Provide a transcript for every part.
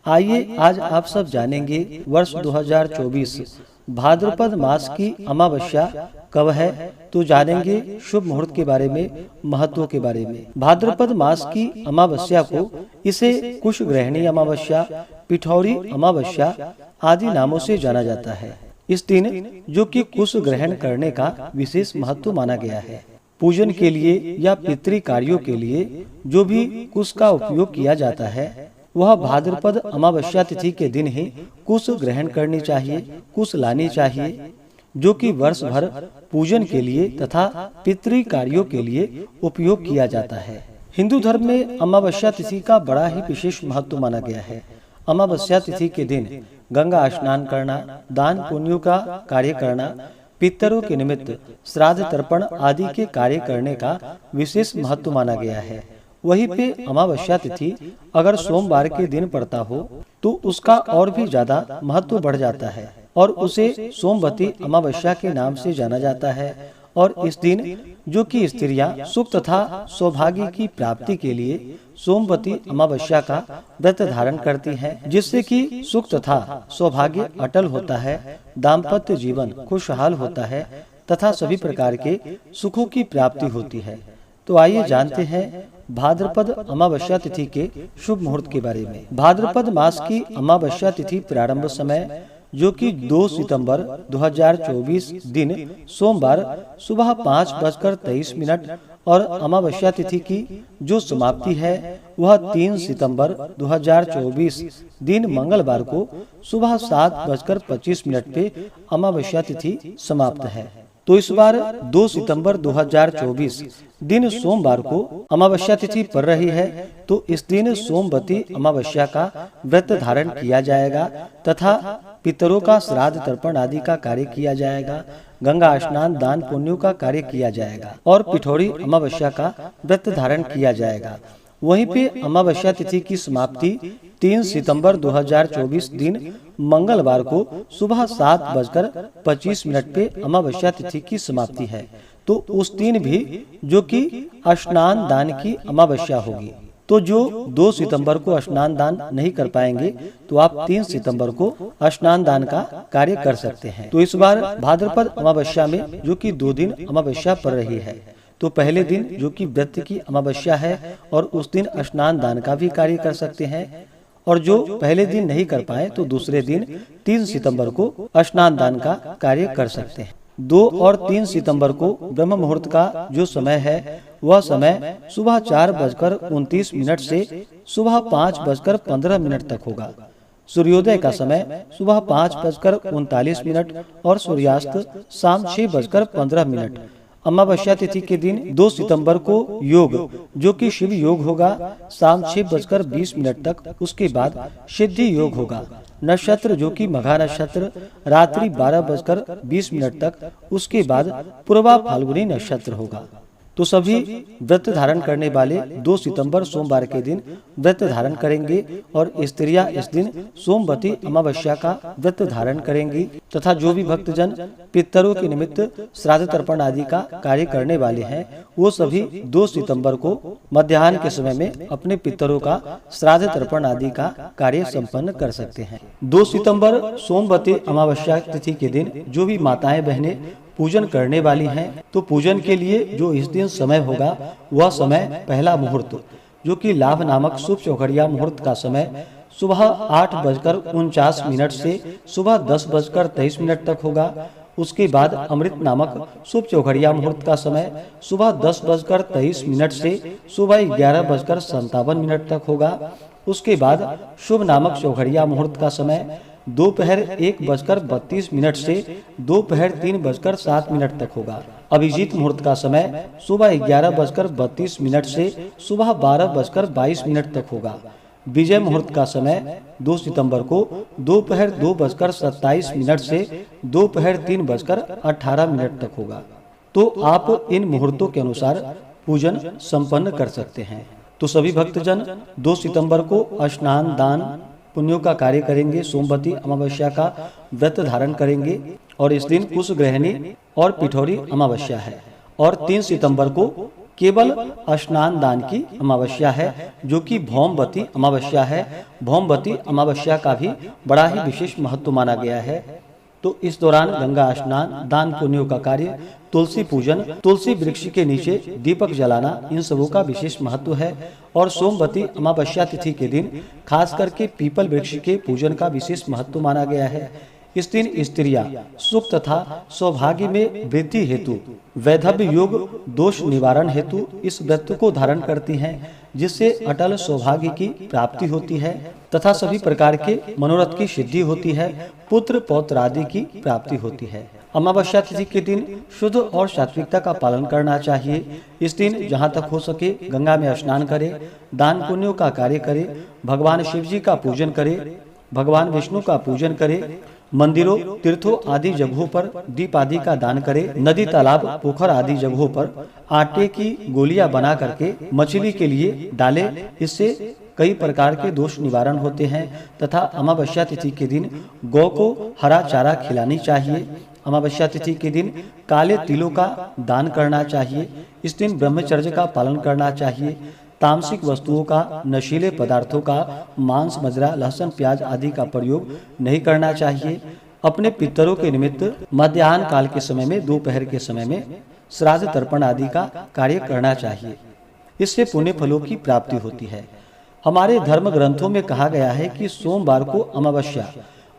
आइए आज आप सब जानेंगे वर्ष 2024 भाद्रपद मास की अमावस्या कब है। तो जानेंगे शुभ मुहूर्त के बारे में, महत्व के बारे में। भाद्रपद मास की अमावस्या को इसे कुश ग्रहणी अमावस्या, पिठौरी अमावस्या आदि नामों से जाना जाता है। इस दिन जो कि कुश ग्रहण करने का विशेष महत्व माना गया है। पूजन के लिए या पितृ कार्यों के लिए जो भी कुश का उपयोग किया जाता है वह भाद्रपद अमावस्या तिथि के दिन ही कुश ग्रहण करनी चाहिए, कुश लानी चाहिए, जो कि वर्ष भर पूजन के लिए तथा पितृ कार्यों के लिए उपयोग किया जाता है। हिंदू धर्म में अमावस्या तिथि का बड़ा ही विशेष महत्व माना गया है। अमावस्या तिथि के दिन गंगा स्नान करना, दान पुण्यों का कार्य करना, पितरों के निमित्त श्राद्ध तर्पण आदि के कार्य करने का विशेष महत्व माना गया है। वहीं पे अमावस्या तिथि अगर सोमवार के दिन पड़ता हो तो उसका और भी ज्यादा महत्व बढ़ जाता है और उसे सोमवती अमावस्या के नाम से जाना जाता है। और इस दिन जो कि स्त्रियां सुख तथा सौभाग्य की प्राप्ति के लिए सोमवती अमावस्या का व्रत धारण करती हैं, जिससे कि सुख तथा सौभाग्य अटल होता है, दाम्पत्य जीवन खुशहाल होता है तथा सभी प्रकार के सुखों की प्राप्ति होती है। तो आइए जानते हैं भाद्रपद अमावस्या तिथि के शुभ मुहूर्त के बारे में। भाद्रपद मास की अमावस्या तिथि प्रारंभ समय जो कि 2 सितंबर 2024 दिन सोमवार सुबह 5:23 और अमावस्या तिथि की जो समाप्ति है वह 3 सितंबर 2024 दिन मंगलवार को सुबह 7:25 पे अमावस्या तिथि समाप्त है। तो इस बार 2 सितंबर 2024 दिन सोमवार को अमावस्या तिथि पड़ रही है। तो इस दिन सोमवती अमावस्या का व्रत धारण किया जाएगा तथा पितरों का श्राद्ध तर्पण आदि का कार्य किया जाएगा, गंगा स्नान दान पुण्यों का कार्य किया जाएगा और पिठौरी अमावस्या का व्रत धारण किया जाएगा। वहीं पे अमावस्या तिथि की समाप्ति 3 सितंबर 2024 दिन मंगलवार को सुबह 7:25 पे अमावस्या तिथि की समाप्ति है। तो उस दिन भी जो कि स्नान दान की अमावस्या होगी। तो जो 2 सितंबर को स्नान दान नहीं कर पाएंगे तो आप 3 सितंबर को स्नान दान का कार्य कर सकते हैं। तो इस बार भाद्रपद अमावस्या में जो कि 2 दिन अमावस्या पड़ रही है, तो पहले दिन जो कि व्रत की अमावस्या है और उस दिन स्नान दान का भी कार्य कर सकते हैं, और जो पहले दिन नहीं कर पाए तो दूसरे दिन 3 सितंबर को स्नान दान का कार्य कर सकते हैं। 2 और 3 सितंबर को ब्रह्म मुहूर्त का जो समय है वह समय सुबह 4:29 से सुबह 5:15 तक होगा। सूर्योदय का समय सुबह 5:39 और सूर्यास्त शाम 6:15। अमावस्या तिथि के दिन 2 सितंबर को योग जो कि शिव योग होगा शाम 6:20 तक। उसके बाद सिद्धि योग होगा। नक्षत्र जो कि मघा नक्षत्र रात्रि 12:20 तक। उसके बाद पूर्वा फाल्गुनी नक्षत्र होगा। तो सभी व्रत धारण करने वाले 2 सितंबर सोमवार के दिन व्रत धारण करेंगे और स्त्रियां इस दिन सोमवती अमावस्या का व्रत धारण करेंगी तथा जो भी भक्तजन पितरों के निमित्त श्राद्ध तर्पण आदि का कार्य करने वाले हैं वो सभी 2 सितंबर को मध्याह्न के समय में अपने पितरों का श्राद्ध तर्पण आदि का कार्य संपन्न कर सकते हैं। 2 सितंबर सोमवती अमावस्या तिथि के दिन जो भी माताएं बहनें पूजन करने वाली हैं तो पूजन के लिए जो इस दिन समय होगा वह समय पहला मुहूर्त जो कि लाभ नामक शुभ चौघड़िया मुहूर्त का समय सुबह 8:49 से सुबह 10:23 तक होगा। उसके बाद अमृत नामक शुभ चौघड़िया मुहूर्त का समय सुबह 10:23 से सुबह 11:57 तक होगा। उसके बाद शुभ नामक चौघड़िया मुहूर्त का समय दोपहर 1:32 से दोपहर 3:07 तक होगा। अभिजीत मुहूर्त का समय सुबह 11:32 से सुबह 12:22 तक होगा। विजय मुहूर्त का समय 2 सितंबर को दोपहर 2:27 से दोपहर 3:18 तक होगा। तो आप इन मुहूर्तों के अनुसार पूजन संपन्न कर सकते हैं। तो सभी भक्तजन 2 सितंबर को स्नान दान पुण्यों का कार्य करेंगे, सोमवती अमावस्या का व्रत धारण करेंगे और इस दिन कुश ग्रहणी और पिठौरी अमावस्या है। और 3 सितंबर को केवल स्नान दान की अमावस्या है, जो कि भौमवती अमावस्या है। भौमवती अमावस्या का भी बड़ा ही विशेष महत्व माना गया है। तो इस दौरान गंगा स्नान, दान पुण्यों का कार्य, तुलसी पूजन, तुलसी वृक्ष के नीचे दीपक जलाना, इन सबों का विशेष महत्व है। और सोमवती अमावस्या तिथि के दिन खास करके पीपल वृक्ष के पूजन का विशेष महत्व माना गया है। इस दिन स्त्रियां सुख तथा सौभाग्य में वृद्धि हेतु, वैधव्य योग दोष निवारण हेतु इस व्रत को धारण करती हैं, जिससे अटल सौभाग्य की प्राप्ति होती है तथा सभी प्रकार के मनोरथ की सिद्धि होती है, पुत्र पौत्र आदि की प्राप्ति होती है। अमावस्या तिथि के दिन शुद्ध और सात्विकता का पालन करना चाहिए। इस दिन जहाँ तक हो सके गंगा में स्नान करें, दान पुण्यों का कार्य करें, भगवान शिव जी का पूजन करें, भगवान विष्णु का पूजन करें, मंदिरों, तीर्थों आदि जगहों पर दीप आदि का दान करें, नदी, तालाब, पोखर आदि जगहों पर आटे की गोलियां बना करके मछली के लिए डालें। इससे कई प्रकार के दोष निवारण होते हैं। तथा अमावस्या तिथि के दिन गौ को हरा चारा खिलानी चाहिए। अमावस्या तिथि के दिन काले तिलों का दान करना चाहिए। इस दिन ब्रह्मचर्य का पालन करना चाहिए। तामसिक वस्तुओं का, नशीले पदार्थों का, मांस, मदिरा, लहसुन, प्याज आदि का प्रयोग नहीं करना चाहिए। अपने पितरों के निमित्त मध्याह्न काल के समय में, दोपहर के समय में श्राद्ध तर्पण आदि का कार्य करना चाहिए। इससे पुण्य फलों की प्राप्ति होती है। हमारे धर्म ग्रंथों में कहा गया है कि सोमवार को अमावस्या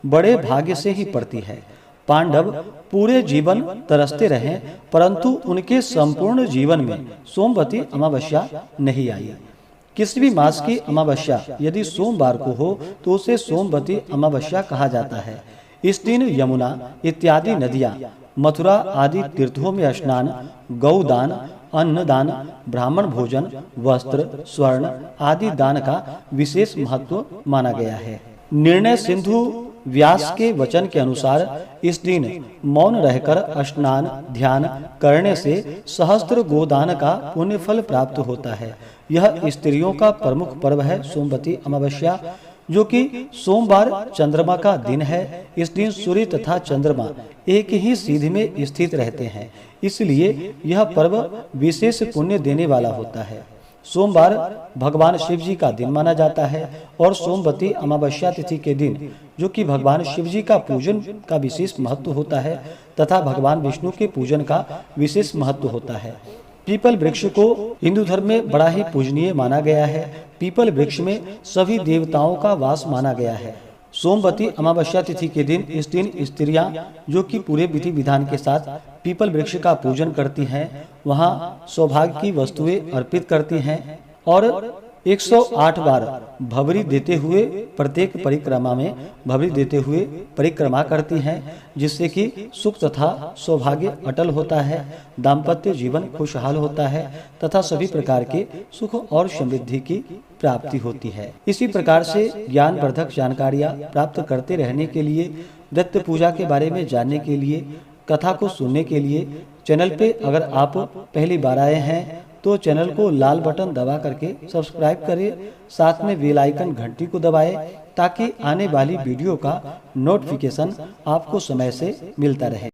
बड़े भाग्य से ही पड़ती है। पांडव पूरे जीवन तरसते रहे, परंतु उनके संपूर्ण जीवन में सोमवती अमावस्या नहीं आई। किसी भी मास की अमावस्या यदि सोमवार को हो तो उसे सोमवती अमावस्या कहा जाता है। इस दिन यमुना इत्यादि नदियाँ, मथुरा आदि तीर्थों में स्नान, गौदान, अन्नदान, ब्राह्मण भोजन, वस्त्र, स्वर्ण आदि दान का विशेष महत्व माना गया है। निर्णय सिंधु व्यास के वचन के अनुसार इस दिन मौन रहकर स्नान ध्यान करने से सहस्त्र गोदान का पुण्य फल प्राप्त होता है। यह स्त्रियों का प्रमुख पर्व है। सोमवती अमावस्या, जो कि सोमवार चंद्रमा का दिन है, इस दिन सूर्य तथा चंद्रमा एक ही सीध में स्थित रहते हैं, इसलिए यह पर्व विशेष पुण्य देने वाला होता है। सोमवार भगवान शिव जी का दिन माना जाता है और सोमवती अमावस्या तिथि के दिन, जो कि भगवान शिव जी का पूजन का विशेष महत्व होता है तथा भगवान विष्णु के पूजन का विशेष महत्व होता है। पीपल वृक्ष को हिंदू धर्म में बड़ा ही पूजनीय माना गया है। पीपल वृक्ष में सभी देवताओं का वास माना गया है। सोमवती अमावस्या तिथि के दिन, इस दिन स्त्रियां जो कि पूरे विधि विधान के साथ पीपल वृक्ष का पूजन करती हैं, वहां सौभाग्य की वस्तुएं अर्पित करती हैं और 108 बार भवरी देते हुए प्रत्येक परिक्रमा में भवरी देते हुए परिक्रमा करती हैं, जिससे कि सुख तथा सौभाग्य अटल होता है, दाम्पत्य जीवन खुशहाल होता है तथा सभी प्रकार के सुख और समृद्धि की प्राप्ति होती है। इसी प्रकार से ज्ञानवर्धक जानकारियाँ प्राप्त करते रहने के लिए, दत्त पूजा के बारे में जानने के लिए, कथा को सुनने के लिए चैनल पे अगर आप पहली बार आए हैं तो चैनल को लाल बटन दबा करके सब्सक्राइब करें, साथ में बेल आइकन घंटी को दबाएं ताकि आने वाली वीडियो का नोटिफिकेशन आपको समय से मिलता रहे।